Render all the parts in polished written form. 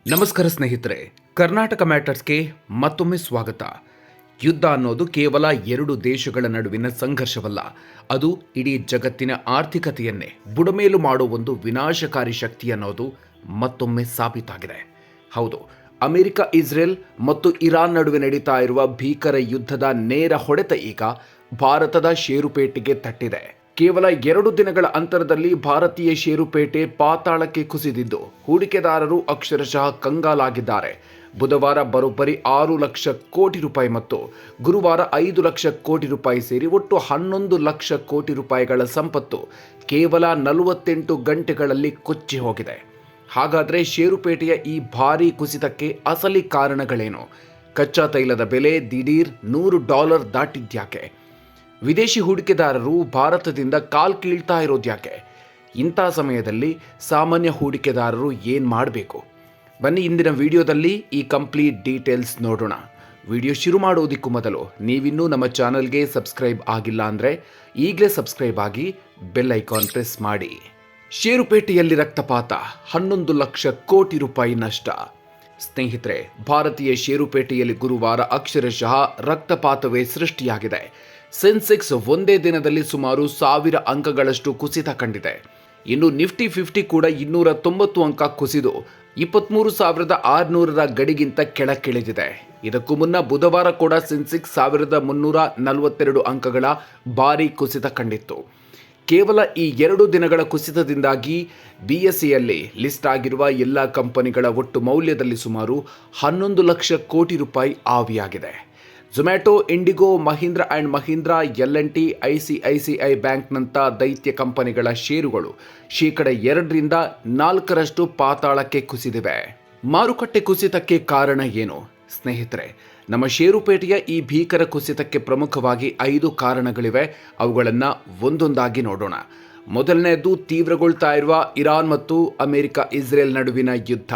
ನಮಸ್ಕಾರ ಸ್ನೇಹಿತರೆ, ಕರ್ನಾಟಕ ಮ್ಯಾಟರ್ಸ್ಗೆ ಮತ್ತೊಮ್ಮೆ ಸ್ವಾಗತ. ಯುದ್ಧ ಅನ್ನೋದು ಕೇವಲ ಎರಡು ದೇಶಗಳ ನಡುವಿನ ಸಂಘರ್ಷವಲ್ಲ, ಅದು ಇಡೀ ಜಗತ್ತಿನ ಆರ್ಥಿಕತೆಯನ್ನೇ ಬುಡಮೇಲು ಮಾಡೋ ಒಂದು ವಿನಾಶಕಾರಿ ಶಕ್ತಿ ಅನ್ನೋದು ಮತ್ತೊಮ್ಮೆ ಸಾಬೀತಾಗಿದೆ. ಹೌದು, ಅಮೆರಿಕ, ಇಸ್ರೇಲ್ ಮತ್ತು ಇರಾನ್ ನಡುವೆ ನಡೀತಾ ಇರುವ ಭೀಕರ ಯುದ್ಧದ ನೇರ ಹೊಡೆತ ಈಗ ಭಾರತದ ಷೇರುಪೇಟೆಗೆ ತಟ್ಟಿದೆ. ಕೇವಲ 2 ದಿನಗಳ ಅಂತರದಲ್ಲಿ ಭಾರತೀಯ ಷೇರುಪೇಟೆ ಪಾತಾಳಕ್ಕೆ ಕುಸಿದಿದ್ದು ಹೂಡಿಕೆದಾರರು ಅಕ್ಷರಶಃ ಕಂಗಾಲಾಗಿದ್ದಾರೆ. ಬುಧವಾರ ಬರೋಬ್ಬರಿ 6 ಲಕ್ಷ ಕೋಟಿ ರೂಪಾಯಿ ಮತ್ತು ಗುರುವಾರ 5 ಲಕ್ಷ ಕೋಟಿ ರೂಪಾಯಿ ಸೇರಿ ಒಟ್ಟು 11 ಲಕ್ಷ ಕೋಟಿ ರೂಪಾಯಿಗಳ ಸಂಪತ್ತು ಕೇವಲ 48 ಗಂಟೆಗಳಲ್ಲಿ ಕೊಚ್ಚಿ ಹೋಗಿದೆ. ಹಾಗಾದರೆ ಷೇರುಪೇಟೆಯ ಈ ಭಾರೀ ಕುಸಿತಕ್ಕೆ ಅಸಲಿ ಕಾರಣಗಳೇನು? ಕಚ್ಚಾ ತೈಲದ ಬೆಲೆ ದಿಢೀರ್ $100 ದಾಟಿದ್ಯಾಕೆ? ವಿದೇಶಿ ಹೂಡಿಕೆದಾರರು ಭಾರತದಿಂದ ಕಾಲ್ ಕೀಳ್ತಾ ಇರೋದ್ಯಾಕೆ? ಇಂಥ ಸಮಯದಲ್ಲಿ ಸಾಮಾನ್ಯ ಹೂಡಿಕೆದಾರರು ಏನು ಮಾಡಬೇಕು? ಬನ್ನಿ ಇಂದಿನ ವಿಡಿಯೋದಲ್ಲಿ ಈ ಕಂಪ್ಲೀಟ್ ಡೀಟೇಲ್ಸ್ ನೋಡೋಣ. ವಿಡಿಯೋ ಶುರು ಮಾಡೋದಕ್ಕೂ ಮೊದಲು ನೀವಿನ್ನೂ ನಮ್ಮ ಚಾನಲ್ಗೆ ಸಬ್ಸ್ಕ್ರೈಬ್ ಆಗಿಲ್ಲ ಅಂದರೆ ಈಗಲೇ ಸಬ್ಸ್ಕ್ರೈಬ್ ಆಗಿ ಬೆಲ್ ಐಕಾನ್ ಪ್ರೆಸ್ ಮಾಡಿ. ಷೇರುಪೇಟೆಯಲ್ಲಿ ರಕ್ತಪಾತ, 11 ಲಕ್ಷ ಕೋಟಿ ರೂಪಾಯಿ ನಷ್ಟ. ಸ್ನೇಹಿತರೆ, ಭಾರತೀಯ ಷೇರುಪೇಟೆಯಲ್ಲಿ ಗುರುವಾರ ಅಕ್ಷರಶಃ ರಕ್ತಪಾತವೇ ಸೃಷ್ಟಿಯಾಗಿದೆ. ಸೆನ್ಸೆಕ್ಸ್ ಒಂದೇ ದಿನದಲ್ಲಿ ಸುಮಾರು 1000 ಅಂಕಗಳಷ್ಟು ಕುಸಿತ ಕಂಡಿದೆ. ಇನ್ನು ನಿಫ್ಟಿ 50 ಕೂಡ 290 ಅಂಕ ಕುಸಿದು 23,600ರ ಗಡಿಗಿಂತ ಕೆಳಕ್ಕಿಳಿದಿದೆ. ಇದಕ್ಕೂ ಮುನ್ನ ಬುಧವಾರ ಕೂಡ ಸೆನ್ಸೆಕ್ಸ್ 1,342 ಅಂಕಗಳ ಭಾರೀ ಕುಸಿತ ಕಂಡಿತ್ತು. ಕೇವಲ ಈ 2 ದಿನಗಳ ಕುಸಿತದಿಂದಾಗಿ ಬಿಎಸ್ಸಿಯಲ್ಲಿ ಲಿಸ್ಟ್ ಆಗಿರುವ ಎಲ್ಲ ಕಂಪನಿಗಳ ಒಟ್ಟು ಮೌಲ್ಯದಲ್ಲಿ ಸುಮಾರು 11 ಲಕ್ಷ ಕೋಟಿ ರೂಪಾಯಿ ಆವಿಯಾಗಿದೆ. Zomato, IndiGo, Mahindra and Mahindra, L&T, ICICI ಬ್ಯಾಂಕ್ನಂಥ ದೈತ್ಯ ಕಂಪನಿಗಳ ಷೇರುಗಳು 2% 4% ಪಾತಾಳಕ್ಕೆ ಕುಸಿದಿವೆ. ಮಾರುಕಟ್ಟೆ ಕುಸಿತಕ್ಕೆ ಕಾರಣ ಏನು? ಸ್ನೇಹಿತರೆ, ನಮ್ಮ ಷೇರುಪೇಟೆಯ ಈ ಭೀಕರ ಕುಸಿತಕ್ಕೆ ಪ್ರಮುಖವಾಗಿ 5 ಕಾರಣಗಳಿವೆ. ಅವುಗಳನ್ನು ಒಂದೊಂದಾಗಿ ನೋಡೋಣ. ಮೊದಲನೆಯದು, ತೀವ್ರಗೊಳ್ತಾ ಇರುವ ಇರಾನ್ ಮತ್ತು ಅಮೆರಿಕ, ಇಸ್ರೇಲ್ ನಡುವಿನ ಯುದ್ಧ.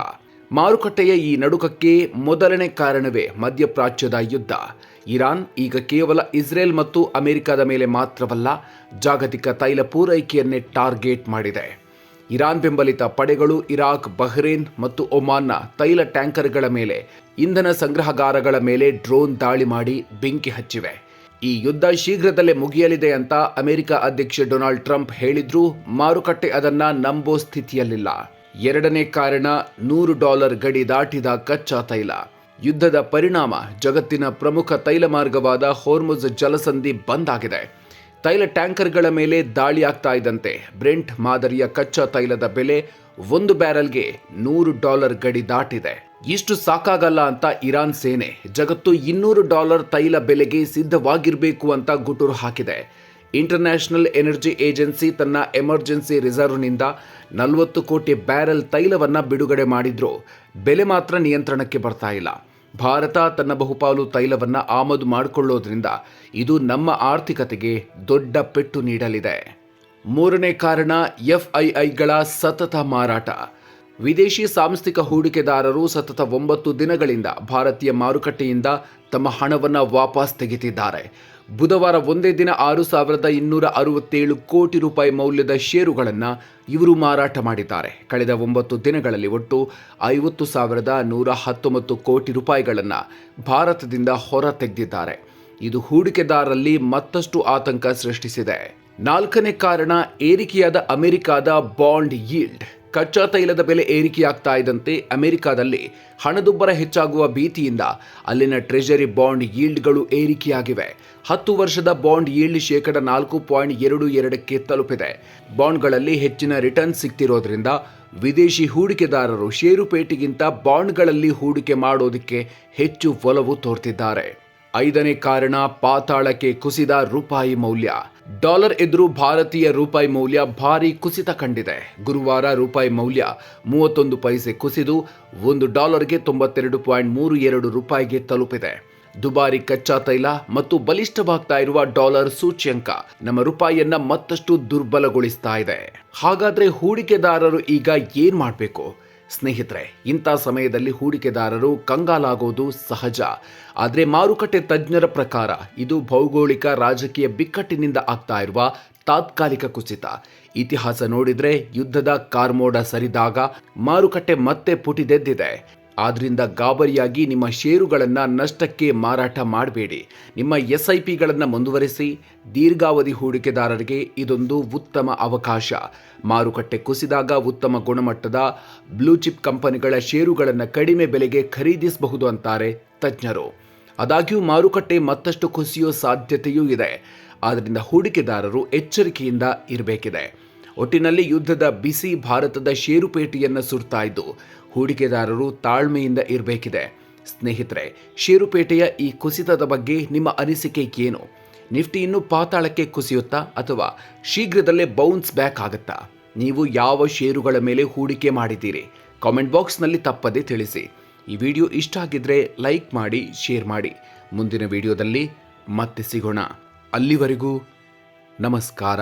ಮಾರುಕಟ್ಟೆಯ ಈ ನಡುಕಕ್ಕೆ ಮೊದಲನೇ ಕಾರಣವೇ ಮಧ್ಯಪ್ರಾಚ್ಯದ ಯುದ್ಧ. ಇರಾನ್ ಈಗ ಕೇವಲ ಇಸ್ರೇಲ್ ಮತ್ತು ಅಮೆರಿಕದ ಮೇಲೆ ಮಾತ್ರವಲ್ಲ, ಜಾಗತಿಕ ತೈಲ ಪೂರೈಕೆಯನ್ನೇ ಟಾರ್ಗೆಟ್ ಮಾಡಿದೆ. ಇರಾನ್ ಬೆಂಬಲಿತ ಪಡೆಗಳು ಇರಾಕ್, ಬಹ್ರೇನ್ ಮತ್ತು ಒಮಾನ್ನ ತೈಲ ಟ್ಯಾಂಕರ್ಗಳ ಮೇಲೆ, ಇಂಧನ ಸಂಗ್ರಹಗಾರಗಳ ಮೇಲೆ ಡ್ರೋನ್ ದಾಳಿ ಮಾಡಿ ಬೆಂಕಿ ಹಚ್ಚಿವೆ. ಈ ಯುದ್ಧ ಶೀಘ್ರದಲ್ಲೇ ಮುಗಿಯಲಿದೆ ಅಂತ ಅಮೆರಿಕ ಅಧ್ಯಕ್ಷ ಡೊನಾಲ್ಡ್ ಟ್ರಂಪ್ ಹೇಳಿದ್ರೂ ಮಾರುಕಟ್ಟೆ ಅದನ್ನ ನಂಬೋ ಸ್ಥಿತಿಯಲ್ಲಿಲ್ಲ. ಎರಡನೇ ಕಾರಣ, $100 ಗಡಿ ದಾಟಿದ ಕಚ್ಚಾ ತೈಲ. ಯುದ್ಧದ ಪರಿಣಾಮ ಜಗತ್ತಿನ ಪ್ರಮುಖ ತೈಲ ಮಾರ್ಗವಾದ ಹೋರ್ಮುಜ್ ಜಲಸಂಧಿ ಬಂದ್ ಆಗಿದೆ. ತೈಲ ಟ್ಯಾಂಕರ್ಗಳ ಮೇಲೆ ದಾಳಿ ಆಗ್ತಾ ಇದ್ದಂತೆ ಬ್ರೆಂಟ್ ಮಾದರಿಯ ಕಚ್ಚಾ ತೈಲದ ಬೆಲೆ 1 ಬ್ಯಾರಲ್ಗೆ $100 ಗಡಿ ದಾಟಿದೆ. ಇಷ್ಟು ಸಾಕಾಗಲ್ಲ ಅಂತ ಇರಾನ್ ಸೇನೆ ಜಗತ್ತು $200 ತೈಲ ಬೆಲೆಗೆ ಸಿದ್ಧವಾಗಿರಬೇಕು ಅಂತ ಗುಟುರು ಹಾಕಿದೆ. ಇಂಟರ್ನ್ಯಾಷನಲ್ ಎನರ್ಜಿ ಏಜೆನ್ಸಿ ತನ್ನ ಎಮರ್ಜೆನ್ಸಿ ರಿಸರ್ವ್ನಿಂದ 40 ಕೋಟಿ ಬ್ಯಾರೆಲ್ ತೈಲವನ್ನು ಬಿಡುಗಡೆ ಮಾಡಿದ್ರೂ ಬೆಲೆ ಮಾತ್ರ ನಿಯಂತ್ರಣಕ್ಕೆ ಬರ್ತಾ ಇಲ್ಲ. ಭಾರತ ತನ್ನ ಬಹುಪಾಲು ತೈಲವನ್ನು ಆಮದು ಮಾಡಿಕೊಳ್ಳೋದ್ರಿಂದ ಇದು ನಮ್ಮ ಆರ್ಥಿಕತೆಗೆ ದೊಡ್ಡ ಪೆಟ್ಟು ನೀಡಲಿದೆ. ಮೂರನೇ ಕಾರಣ, FIIಗಳ ಸತತ ಮಾರಾಟ. ವಿದೇಶಿ ಸಾಂಸ್ಥಿಕ ಹೂಡಿಕೆದಾರರು ಸತತ 9 ದಿನಗಳಿಂದ ಭಾರತೀಯ ಮಾರುಕಟ್ಟೆಯಿಂದ ತಮ್ಮ ಹಣವನ್ನು ವಾಪಸ್ ತೆಗೆದಿದ್ದಾರೆ. ಬುಧವಾರ ಒಂದೇ ದಿನ 6,267 ಕೋಟಿ ರೂಪಾಯಿ ಮೌಲ್ಯದ ಷೇರುಗಳನ್ನು ಇವರು ಮಾರಾಟ ಮಾಡಿದ್ದಾರೆ. ಕಳೆದ 9 ದಿನಗಳಲ್ಲಿ ಒಟ್ಟು 50,119 ಕೋಟಿ ರೂಪಾಯಿಗಳನ್ನು ಭಾರತದಿಂದ ಹೊರ ತೆಗೆದಿದ್ದಾರೆ. ಇದು ಹೂಡಿಕೆದಾರರಲ್ಲಿ ಮತ್ತಷ್ಟು ಆತಂಕ ಸೃಷ್ಟಿಸಿದೆ. ನಾಲ್ಕನೇ ಕಾರಣ, ಏರಿಕೆಯಾದ ಅಮೆರಿಕದ ಬಾಂಡ್ ಯೀಲ್ಡ್. ಕಚ್ಚಾ ತೈಲದ ಬೆಲೆ ಏರಿಕೆಯಾಗ್ತಾ ಇದ್ದಂತೆ ಅಮೆರಿಕದಲ್ಲಿ ಹಣದುಬ್ಬರ ಹೆಚ್ಚಾಗುವ ಭೀತಿಯಿಂದ ಅಲ್ಲಿನ ಟ್ರೆಜರಿ ಬಾಂಡ್ ಯೀಲ್ಡ್ಗಳು ಏರಿಕೆಯಾಗಿವೆ. 10 ವರ್ಷದ ಬಾಂಡ್ ಯೀಲ್ಡ್ 4.22ಕ್ಕೆ ತಲುಪಿದೆ. ಬಾಂಡ್ಗಳಲ್ಲಿ ಹೆಚ್ಚಿನ ರಿಟರ್ನ್ ಸಿಗ್ತಿರೋದ್ರಿಂದ ವಿದೇಶಿ ಹೂಡಿಕೆದಾರರು ಷೇರುಪೇಟೆಗಿಂತ ಬಾಂಡ್ಗಳಲ್ಲಿ ಹೂಡಿಕೆ ಮಾಡೋದಕ್ಕೆ ಹೆಚ್ಚು ಒಲವು ತೋರ್ತಿದ್ದಾರೆ. ಐದನೇ ಕಾರಣ, ಪಾತಾಳಕ್ಕೆ ಕುಸಿದ ರೂಪಾಯಿ ಮೌಲ್ಯ. ಡಾಲರ್ ಎದುರು ಭಾರತೀಯ ರೂಪಾಯಿ ಮೌಲ್ಯ ಭಾರೀ ಕುಸಿತ ಕಂಡಿದೆ. ಗುರುವಾರ ರೂಪಾಯಿ ಮೌಲ್ಯ 31 ಪೈಸೆ ಕುಸಿದು $1ಗೆ 92.32 ರೂಪಾಯಿಗೆ ತಲುಪಿದೆ. ದುಬಾರಿ ಕಚ್ಚಾ ತೈಲ ಮತ್ತು ಬಲಿಷ್ಠವಾಗ್ತಾ ಇರುವ ಡಾಲರ್ ಸೂಚ್ಯಂಕ ನಮ್ಮ ರೂಪಾಯಿಯನ್ನ ಮತ್ತಷ್ಟು ದುರ್ಬಲಗೊಳಿಸ್ತಾ ಇದೆ. ಹಾಗಾದ್ರೆ ಹೂಡಿಕೆದಾರರು ಈಗ ಏನ್ ಮಾಡಬೇಕು? ಸ್ನೇಹಿತರೆ, ಇಂಥ ಸಮಯದಲ್ಲಿ ಹೂಡಿಕೆದಾರರು ಕಂಗಾಲಾಗೋದು ಸಹಜ. ಆದರೆ ಮಾರುಕಟ್ಟೆ ತಜ್ಞರ ಪ್ರಕಾರ ಇದು ಭೌಗೋಳಿಕ ರಾಜಕೀಯ ಬಿಕ್ಕಟ್ಟಿನಿಂದ ಆಗ್ತಾ ಇರುವ ತಾತ್ಕಾಲಿಕ ಕುಸಿತ. ಇತಿಹಾಸ ನೋಡಿದ್ರೆ ಯುದ್ಧದ ಕಾರ್ಮೋಡ ಸರಿದಾಗ ಮಾರುಕಟ್ಟೆ ಮತ್ತೆ ಪುಟಿದೆದ್ದಿದೆ. ಆದ್ರಿಂದ ಗಾಬರಿಯಾಗಿ ನಿಮ್ಮ ಷೇರುಗಳನ್ನು ನಷ್ಟಕ್ಕೆ ಮಾರಾಟ ಮಾಡಬೇಡಿ. ನಿಮ್ಮ SIPಗಳನ್ನು ಮುಂದುವರಿಸಿ. ದೀರ್ಘಾವಧಿ ಹೂಡಿಕೆದಾರರಿಗೆ ಇದೊಂದು ಉತ್ತಮ ಅವಕಾಶ. ಮಾರುಕಟ್ಟೆ ಕುಸಿದಾಗ ಉತ್ತಮ ಗುಣಮಟ್ಟದ ಬ್ಲೂ ಚಿಪ್ ಕಂಪನಿಗಳ ಷೇರುಗಳನ್ನು ಕಡಿಮೆ ಬೆಲೆಗೆ ಖರೀದಿಸಬಹುದು ಅಂತಾರೆ ತಜ್ಞರು. ಆದಾಗ್ಯೂ ಮಾರುಕಟ್ಟೆ ಮತ್ತಷ್ಟು ಕುಸಿಯೋ ಸಾಧ್ಯತೆಯೂ ಇದೆ. ಆದ್ದರಿಂದ ಹೂಡಿಕೆದಾರರು ಎಚ್ಚರಿಕೆಯಿಂದ ಇರಬೇಕಿದೆ. ಒಟ್ಟಿನಲ್ಲಿ ಯುದ್ಧದ ಬಿಸಿ ಭಾರತದ ಷೇರುಪೇಟೆಯನ್ನು ಸುಡ್ತಾ ಇದ್ದು ಹೂಡಿಕೆದಾರರು ತಾಳ್ಮೆಯಿಂದ ಇರಬೇಕಿದೆ. ಸ್ನೇಹಿತರೆ, ಷೇರುಪೇಟೆಯ ಈ ಕುಸಿತದ ಬಗ್ಗೆ ನಿಮ್ಮ ಅನಿಸಿಕೆ ಏನು? ನಿಫ್ಟಿ ಇನ್ನೂ ಪಾತಾಳಕ್ಕೆ ಕುಸಿಯುತ್ತಾ ಅಥವಾ ಶೀಘ್ರದಲ್ಲೇ ಬೌನ್ಸ್ ಬ್ಯಾಕ್ ಆಗುತ್ತಾ? ನೀವು ಯಾವ ಷೇರುಗಳ ಮೇಲೆ ಹೂಡಿಕೆ ಮಾಡಿದ್ದೀರಿ? ಕಾಮೆಂಟ್ ಬಾಕ್ಸ್ನಲ್ಲಿ ತಪ್ಪದೇ ತಿಳಿಸಿ. ಈ ವಿಡಿಯೋ ಇಷ್ಟ ಆಗಿದ್ರೆ ಲೈಕ್ ಮಾಡಿ, ಶೇರ್ ಮಾಡಿ. ಮುಂದಿನ ವಿಡಿಯೋದಲ್ಲಿ ಮತ್ತೆ ಸಿಗೋಣ. ಅಲ್ಲಿವರೆಗೂ ನಮಸ್ಕಾರ.